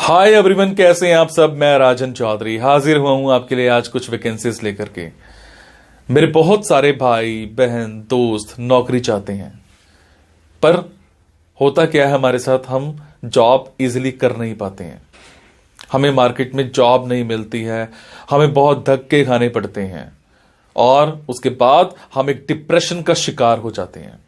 Hi everyone, कैसे हैं आप सब। मैं राजन चौधरी हाजिर हुआ हूं आपके लिए आज कुछ वैकेंसीज लेकर के। मेरे बहुत सारे भाई बहन दोस्त नौकरी चाहते हैं, पर होता क्या है हमारे साथ, हम जॉब इजीली कर नहीं पाते हैं। हमें मार्केट में जॉब नहीं मिलती है, हमें बहुत धक्के खाने पड़ते हैं और उसके बाद हम एक डिप्रेशन का शिकार हो जाते हैं।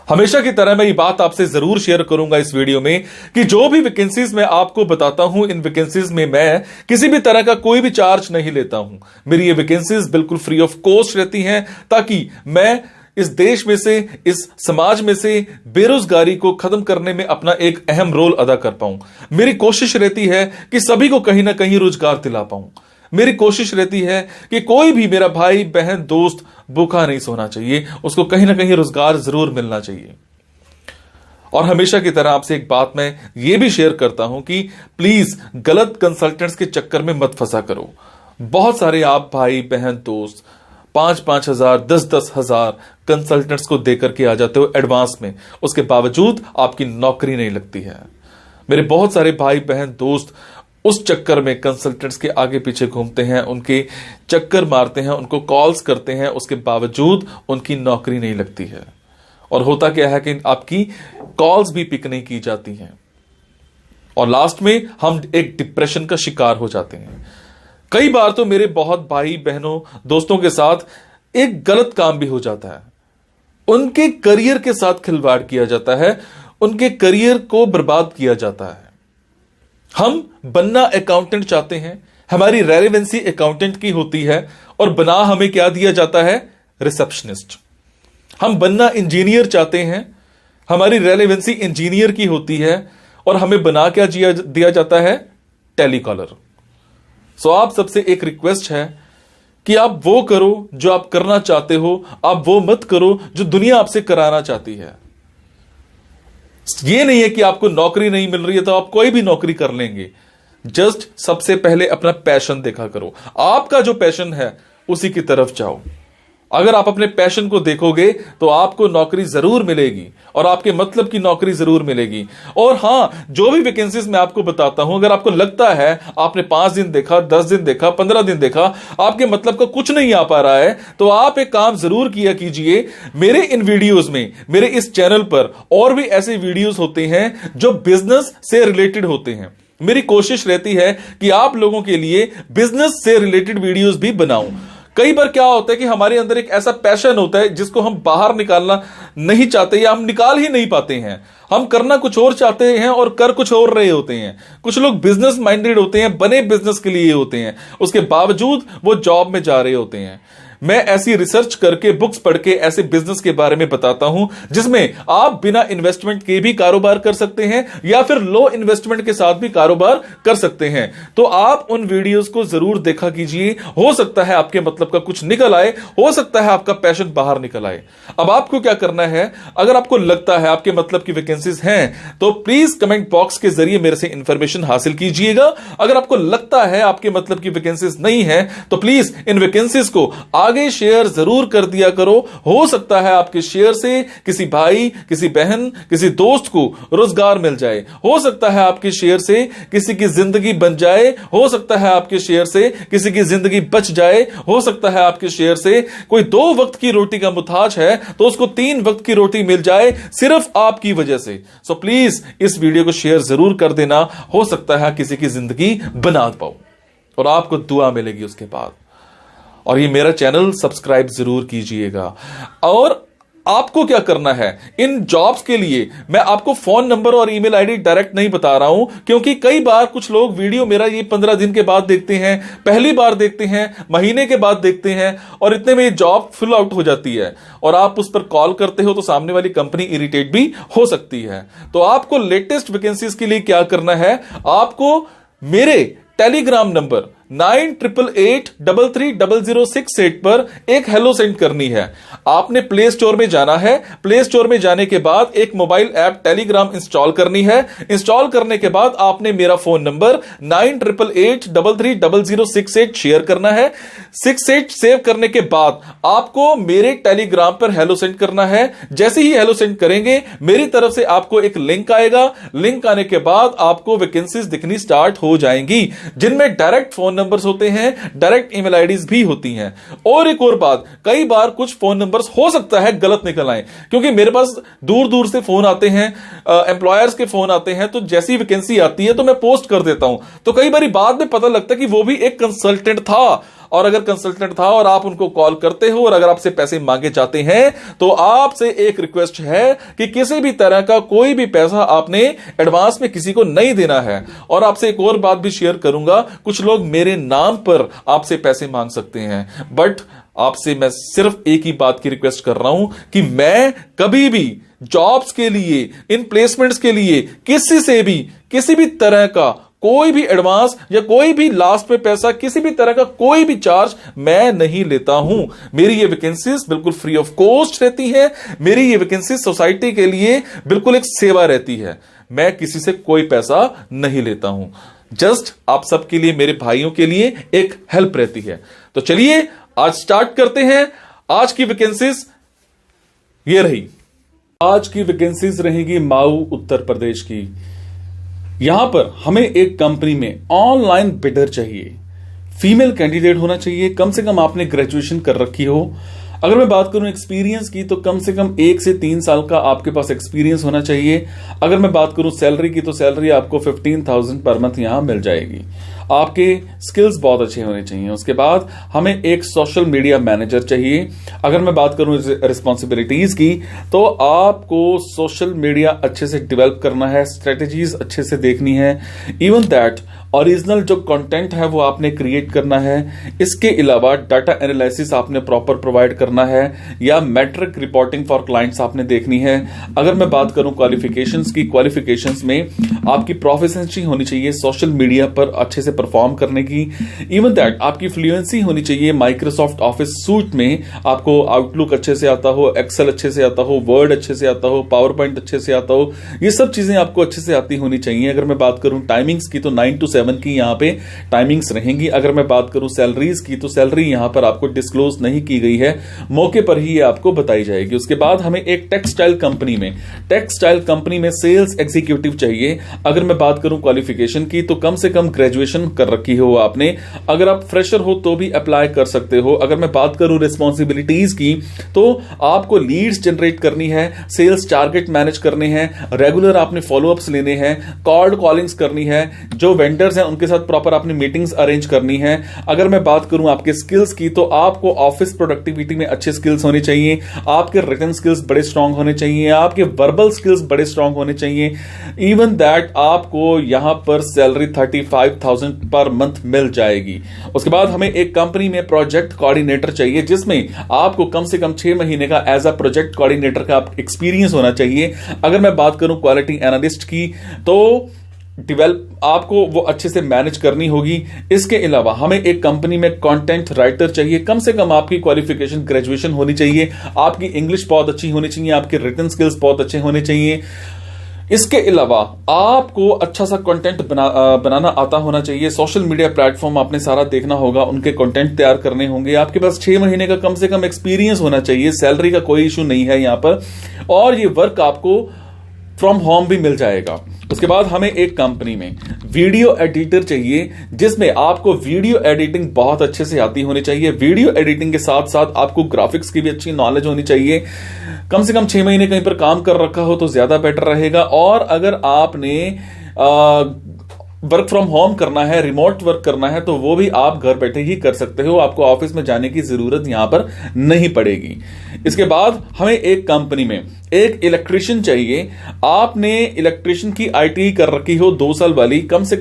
हमेशा की तरह मैं ये बात आपसे जरूर शेयर करूंगा इस वीडियो में कि जो भी वैकेंसीज मैं आपको बताता हूं, इन वैकेंसीज में मैं किसी भी तरह का कोई भी चार्ज नहीं लेता हूं। मेरी ये वैकेंसीज बिल्कुल फ्री ऑफ कॉस्ट रहती हैं, ताकि मैं इस देश में से, इस समाज में से बेरोजगारी को खत्म करने में अपना एक अहम रोल अदा कर पाऊं। मेरी कोशिश रहती है कि सभी को कहीं ना कहीं रोजगार दिला पाऊं। मेरी कोशिश रहती है कि कोई भी मेरा भाई बहन दोस्त भूखा नहीं सोना चाहिए, उसको कहीं ना कहीं रोजगार जरूर मिलना चाहिए। और हमेशा की तरह आपसे एक बात मैं ये भी शेयर करता हूं कि प्लीज गलत कंसल्टेंट्स के चक्कर में मत फंसा करो। बहुत सारे आप भाई बहन दोस्त 5-5 हजार 10-10 हजार कंसल्टेंट्स को देकर के आ जाते हो एडवांस में, उसके बावजूद आपकी नौकरी नहीं लगती है। मेरे बहुत सारे भाई बहन दोस्त उस चक्कर में कंसल्टेंट्स के आगे पीछे घूमते हैं, उनके चक्कर मारते हैं, उनको कॉल्स करते हैं, उसके बावजूद उनकी नौकरी नहीं लगती है। और होता क्या है कि आपकी कॉल्स भी पिक नहीं की जाती हैं और लास्ट में हम एक डिप्रेशन का शिकार हो जाते हैं। कई बार तो मेरे बहुत भाई बहनों दोस्तों के साथ एक गलत काम भी हो जाता है, उनके करियर के साथ खिलवाड़ किया जाता है, उनके करियर को बर्बाद किया जाता है। हम बनना अकाउंटेंट चाहते हैं, हमारी रेलेवेंसी अकाउंटेंट की होती है और बना हमें क्या दिया जाता है, रिसेप्शनिस्ट। हम बनना इंजीनियर चाहते हैं, हमारी रेलेवेंसी इंजीनियर की होती है और हमें बना क्या दिया जाता है, टेलीकॉलर। सो आप सबसे एक रिक्वेस्ट है कि आप वो करो जो आप करना चाहते हो, आप वो मत करो जो दुनिया आपसे कराना चाहती है। ये नहीं है कि आपको नौकरी नहीं मिल रही है तो आप कोई भी नौकरी कर लेंगे। जस्ट सबसे पहले अपना पैशन देखा करो, आपका जो पैशन है उसी की तरफ जाओ। अगर आप अपने पैशन को देखोगे तो आपको नौकरी जरूर मिलेगी और आपके मतलब की नौकरी जरूर मिलेगी। और हां, जो भी वैकेंसीज मैं आपको बताता हूं, अगर आपको लगता है आपने 5 दिन देखा, 10 दिन देखा, 15 दिन देखा, आपके मतलब का कुछ नहीं आ पा रहा है, तो आप एक काम जरूर किया कीजिए। मेरे इन वीडियोस में, मेरे इस चैनल पर और भी ऐसे वीडियोस होते हैं जो बिजनेस से रिलेटेड होते हैं। मेरी कोशिश रहती है कि आप लोगों के लिए बिजनेस से रिलेटेड वीडियोस भी बनाऊं। कई बार क्या होता है कि हमारे अंदर एक ऐसा पैशन होता है जिसको हम बाहर निकालना नहीं चाहते या हम निकाल ही नहीं पाते हैं। हम करना कुछ और चाहते हैं और कर कुछ और रहे होते हैं। कुछ लोग बिजनेस माइंडेड होते हैं, बने बिजनेस के लिए होते हैं, उसके बावजूद वो जॉब में जा रहे होते हैं। मैं ऐसी रिसर्च करके, बुक्स पढ़ के ऐसे बिजनेस के बारे में बताता हूं जिसमें आप बिना इन्वेस्टमेंट के भी कारोबार कर सकते हैं या फिर लो इन्वेस्टमेंट के साथ भी कारोबार कर सकते हैं। तो आप उन वीडियोस को जरूर देखा कीजिए, हो सकता है आपके मतलब का कुछ निकल आए, हो सकता है आपका पैशन बाहर निकल आए। अब आपको क्या करना है, अगर आपको लगता है आपके मतलब की वैकेंसीज हैं तो प्लीज कमेंट बॉक्स के जरिए मेरे से इंफॉर्मेशन हासिल कीजिएगा। अगर आपको लगता है आपके मतलब की वैकेंसीज नहीं है तो प्लीज इन वैकेंसीज को आगे शेयर जरूर कर दिया करो। हो सकता है आपके शेयर से किसी भाई, किसी बहन, किसी दोस्त को रोजगार मिल जाए। हो सकता है आपके शेयर से किसी की जिंदगी बन जाए। हो सकता है आपके शेयर से किसी की जिंदगी बच जाए। हो सकता है आपके शेयर से कोई 2 वक्त की रोटी का मुताज है तो उसको 3 वक्त की रोटी मिल जाए, सिर्फ आपकी वजह से। सो प्लीज इस वीडियो को शेयर जरूर कर देना। हो सकता है किसी की जिंदगी बना पाओ और आपको दुआ मिलेगी उसके बाद। और ये मेरा चैनल सब्सक्राइब जरूर कीजिएगा। और आपको क्या करना है, इन जॉब्स के लिए मैं आपको फोन नंबर और ईमेल आईडी डायरेक्ट नहीं बता रहा हूं, क्योंकि कई बार कुछ लोग वीडियो मेरा ये 15 दिन के बाद देखते हैं, पहली बार देखते हैं, महीने के बाद देखते हैं और इतने में ये जॉब फिल आउट हो जाती है और आप उस पर कॉल करते हो तो सामने वाली कंपनी इरिटेट भी हो सकती है। तो आपको लेटेस्ट वैकेंसीज के लिए क्या करना है, आपको मेरे टेलीग्राम नंबर 9888330068 पर एक हेलो सेंड करनी है। आपने प्ले स्टोर में जाना है, प्ले स्टोर में जाने के बाद एक मोबाइल ऐप टेलीग्राम इंस्टॉल करनी है। इंस्टॉल करने के बाद आपने मेरा फोन नंबर 9888330068 शेयर करना है। 68 सेव करने के बाद आपको मेरे टेलीग्राम पर हेलो सेंड करना है। जैसे ही हेलो सेंड करेंगे मेरी तरफ से आपको एक लिंक आएगा। लिंक आने के बाद आपको वैकेंसीज दिखनी स्टार्ट हो जाएंगी, जिनमें डायरेक्ट फोन नंबर्स होते हैं, डायरेक्ट ईमेल आईडीज भी होती हैं। और एक और बात, कई बार कुछ फोन नंबर्स हो सकता है गलत निकल आए, क्योंकि मेरे पास दूर दूर से फोन आते हैं, एम्प्लॉयर्स के फोन आते हैं, तो जैसी वैकेंसी आती है तो मैं पोस्ट कर देता हूं। तो कई बार बाद में पता लगता है कि वो भी एक कंसल्टेंट था, और अगर कंसल्टेंट था और आप उनको कॉल करते हो और अगर आपसे पैसे मांगे जाते हैं तो आपसे एक रिक्वेस्ट है कि किसी भी तरह का कोई भी पैसा आपने एडवांस में किसी को नहीं देना है। और आपसे एक और बात भी शेयर करूंगा, कुछ लोग मेरे नाम पर आपसे पैसे मांग सकते हैं, बट आपसे मैं सिर्फ एक ही बात की रिक्वेस्ट कर रहा हूं कि मैं कभी भी जॉब्स के लिए, इन प्लेसमेंट्स के लिए किसी से भी किसी भी तरह का कोई भी एडवांस या कोई भी लास्ट में पैसा, किसी भी तरह का कोई भी चार्ज मैं नहीं लेता हूं। मेरी ये वैकेंसीज बिल्कुल फ्री ऑफ कॉस्ट रहती है। मेरी ये वैकेंसीज सोसाइटी के लिए बिल्कुल एक सेवा रहती है। मैं किसी से कोई पैसा नहीं लेता हूं, जस्ट आप सबके लिए, मेरे भाइयों के लिए एक हेल्प रहती है। तो चलिए आज स्टार्ट करते हैं। आज की वैकेंसीज ये रही। आज की वैकेंसीज रहेगी माऊ उत्तर प्रदेश की। यहां पर हमें एक कंपनी में ऑनलाइन बिडर चाहिए। फीमेल कैंडिडेट होना चाहिए, कम से कम आपने ग्रेजुएशन कर रखी हो। अगर मैं बात करूं एक्सपीरियंस की तो कम से कम 1 से 3 साल का आपके पास एक्सपीरियंस होना चाहिए। अगर मैं बात करूं सैलरी की तो सैलरी आपको 15,000 पर मंथ यहां मिल जाएगी। आपके स्किल्स बहुत अच्छे होने चाहिए। उसके बाद हमें एक सोशल मीडिया मैनेजर चाहिए। अगर मैं बात करूं रिस्पॉन्सिबिलिटीज की तो आपको सोशल मीडिया अच्छे से डेवलप करना है, स्ट्रेटेजीज अच्छे से देखनी है। इवन दैट ओरिजिनल जो कंटेंट है वो आपने क्रिएट करना है। इसके अलावा डाटा एनालिसिस आपने प्रॉपर प्रोवाइड करना है, या मैट्रिक रिपोर्टिंग फॉर क्लाइंट्स आपने देखनी है। अगर मैं बात करूं क्वालिफिकेशंस की, क्वालिफिकेशंस में आपकी प्रोफिशिएंसी होनी चाहिए सोशल मीडिया पर अच्छे से परफॉर्म करने की। इवन दैट आपकी फ्लुएंसी होनी चाहिए माइक्रोसॉफ्ट ऑफिस सूट में। आपको आउटलुक अच्छे से आता हो, एक्सेल अच्छे से आता हो, वर्ड अच्छे से आता हो, पावर पॉइंट अच्छे से आता हो, ये सब चीजें आपको अच्छे से आती होनी चाहिए। अगर मैं बात करूं टाइमिंग्स की तो 9 to 7 की यहां पे टाइमिंग्स रहेंगी। अगर मैं बात करूं सैलरीज की तो सैलरी यहां पर आपको डिस्क्लोज नहीं की गई है, मौके पर ही ये आपको बताई जाएगी। उसके बाद हमें एक टेक्सटाइल कंपनी में सेल्स एग्जीक्यूटिव चाहिए। अगर मैं बात करूं क्वालिफिकेशन की तो कम से कम ग्रेजुएशन कर रखी हो आपने। अगर आप फ्रेशर हो तो भी अप्लाई कर सकते हो। अगर मैं बात करूं रिस्पॉन्सिबिलिटीज की तो आपको लीड्स जनरेट करनी है, सेल्स टारगेट मैनेज करने हैं, रेगुलर आपने फॉलोअप्स लेने हैं, कॉल्ड कॉलिंग्स करनी है, जो वेंडर्स हैं उनके साथ प्रॉपर आपने मीटिंग्स अरेंज करनी है। अगर मैं बात करूं आपके स्किल्स की तो आपको ऑफिस प्रोडक्टिविटी में अच्छे स्किल्स होने चाहिए, आपके रिटन स्किल्स बड़े स्ट्रांग होने चाहिए, आपके वर्बल स्किल्स बड़े स्ट्रांग होने चाहिए। इवन दैट आपको यहां पर सैलरी 35,000 पर मंथ मिल जाएगी। उसके बाद हमें एक कंपनी में प्रोजेक्ट कोऑर्डिनेटर चाहिए, जिसमें आपको कम से कम 6 महीने का एज अ प्रोजेक्ट कोऑर्डिनेटर का एक्सपीरियंस होना चाहिए। अगर मैं बात करूं क्वालिटी एनालिस्ट की तो डेवलप आपको वो अच्छे से मैनेज करनी होगी। इसके अलावा हमें एक कंपनी में कंटेंट राइटर चाहिए। कम से कम आपकी क्वालिफिकेशन ग्रेजुएशन होनी चाहिए, आपकी इंग्लिश बहुत अच्छी होनी चाहिए, आपके रिटन स्किल्स बहुत अच्छे होने चाहिए। इसके अलावा आपको अच्छा सा कंटेंट बनाना आता होना चाहिए। सोशल मीडिया प्लेटफॉर्म आपने सारा देखना होगा, उनके कंटेंट तैयार करने होंगे। आपके पास 6 महीने का कम से कम एक्सपीरियंस होना चाहिए। सैलरी का कोई इशू नहीं है यहां पर, और ये वर्क आपको फ्रॉम होम भी मिल जाएगा। उसके बाद हमें एक कंपनी में वीडियो एडिटर चाहिए, जिसमें आपको वीडियो एडिटिंग बहुत अच्छे से आती होनी चाहिए। वीडियो एडिटिंग के साथ साथ आपको ग्राफिक्स की भी अच्छी नॉलेज होनी चाहिए। कम से कम 6 महीने कहीं पर काम कर रखा हो तो ज्यादा बेटर रहेगा। और अगर आपने वर्क फ्रॉम होम करना है, रिमोट वर्क करना है, तो वो भी आप घर बैठे ही कर सकते हो। आपको ऑफिस में जाने की जरूरत यहां पर नहीं पड़ेगी। इसके बाद हमें एक कंपनी में एक इलेक्ट्रीशियन चाहिए। आपने इलेक्ट्रीशियन की आईटी कर रखी हो 2 साल वाली, कम से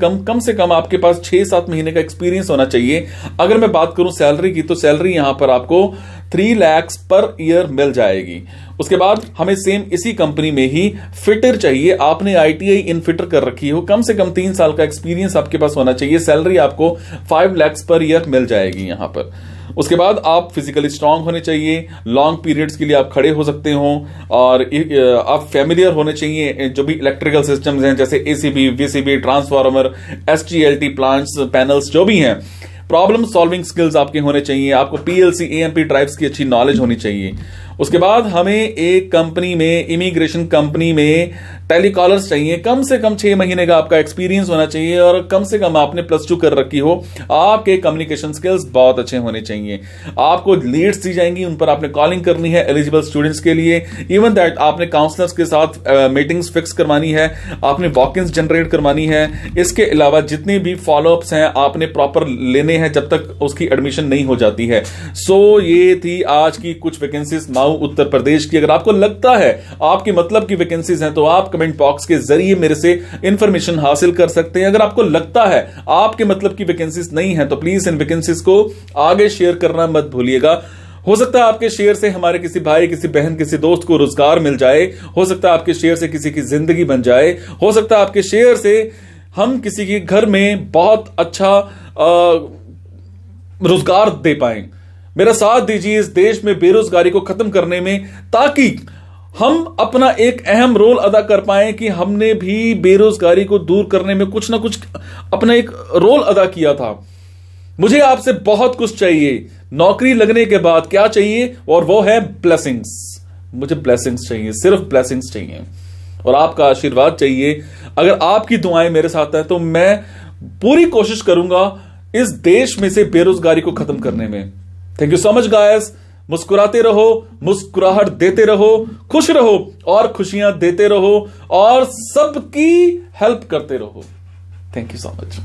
कम आपके पास 6-7 महीने का एक्सपीरियंस होना चाहिए। अगर मैं बात करूं सैलरी की तो सैलरी यहां पर आपको 3 लाख पर ईयर मिल जाएगी। उसके बाद हमें सेम इसी कंपनी में ही फिटर चाहिए। आपने आईटीआई इन फिटर कर रखी हो, कम से कम 3 साल का एक्सपीरियंस आपके पास होना चाहिए। सैलरी आपको 5 लाख पर ईयर मिल जाएगी यहां पर। उसके बाद आप फिजिकली स्ट्रांग होने चाहिए, लॉन्ग पीरियड्स के लिए आप खड़े हो सकते हो, और आप फैमिलियर होने चाहिए जो भी इलेक्ट्रिकल सिस्टम्स हैं, जैसे ACB, VCB, transformer, STLT plants, panels जो भी हैं। प्रॉब्लम सॉल्विंग स्किल्स आपके होने चाहिए। आपको पीएलसी, एएमपी ड्राइव्स की अच्छी नॉलेज होनी चाहिए। उसके बाद हमें एक कंपनी में, इमिग्रेशन कंपनी में टेलीकॉलर्स चाहिए। कम से कम 6 महीने का आपका एक्सपीरियंस होना चाहिए, और कम से कम आपने +2 कर रखी हो। आपके कम्युनिकेशन स्किल्स बहुत अच्छे होने चाहिए। आपको लीड्स दी जाएंगी, उन पर आपने कॉलिंग करनी है एलिजिबल स्टूडेंट्स के लिए। इवन दैट आपने काउंसलर्स के साथ मीटिंग्स फिक्स करवानी है, आपने वॉक-इन्स जनरेट करवानी है। इसके अलावा जितने भी फॉलोअप्स हैं आपने प्रॉपर लेने हैं जब तक उसकी एडमिशन नहीं हो जाती है। सो ये थी आज की कुछ वैकेंसीज माऊ उत्तर प्रदेश की। अगर आपको लगता है आपके मतलब की वैकेंसीज हैं तो आप कमेंट बॉक्स के जरिए मेरे से इंफॉर्मेशन हासिल कर सकते हैं। अगर आपको लगता है आपके मतलब की वैकेंसीज नहीं है तो प्लीज इन वैकेंसीज को आगे शेयर करना मत भूलिएगा। हो सकता है आपके शेयर से हमारे किसी भाई, किसी बहन, किसी दोस्त को रोजगार मिल जाए। हो सकता है आपके शेयर से किसी की जिंदगी बन जाए। हो सकता है आपके शेयर से हम किसी के घर में बहुत अच्छा रोजगार दे पाए। मेरा साथ दीजिए इस देश में बेरोजगारी को खत्म करने में, ताकि हम अपना एक अहम रोल अदा कर पाए कि हमने भी बेरोजगारी को दूर करने में कुछ ना कुछ अपना एक रोल अदा किया था। मुझे आपसे बहुत कुछ चाहिए। नौकरी लगने के बाद क्या चाहिए, और वो है ब्लेसिंग्स। मुझे ब्लेसिंग्स चाहिए, सिर्फ ब्लेसिंग्स चाहिए, और आपका आशीर्वाद चाहिए। अगर आपकी दुआएं मेरे साथ हैं तो मैं पूरी कोशिश करूंगा इस देश में से बेरोजगारी को खत्म करने में। Thank you so much guys. मुस्कुराते रहो, मुस्कुराहट देते रहो, खुश रहो और खुशियां देते रहो, और सबकी हेल्प करते रहो। Thank you so much.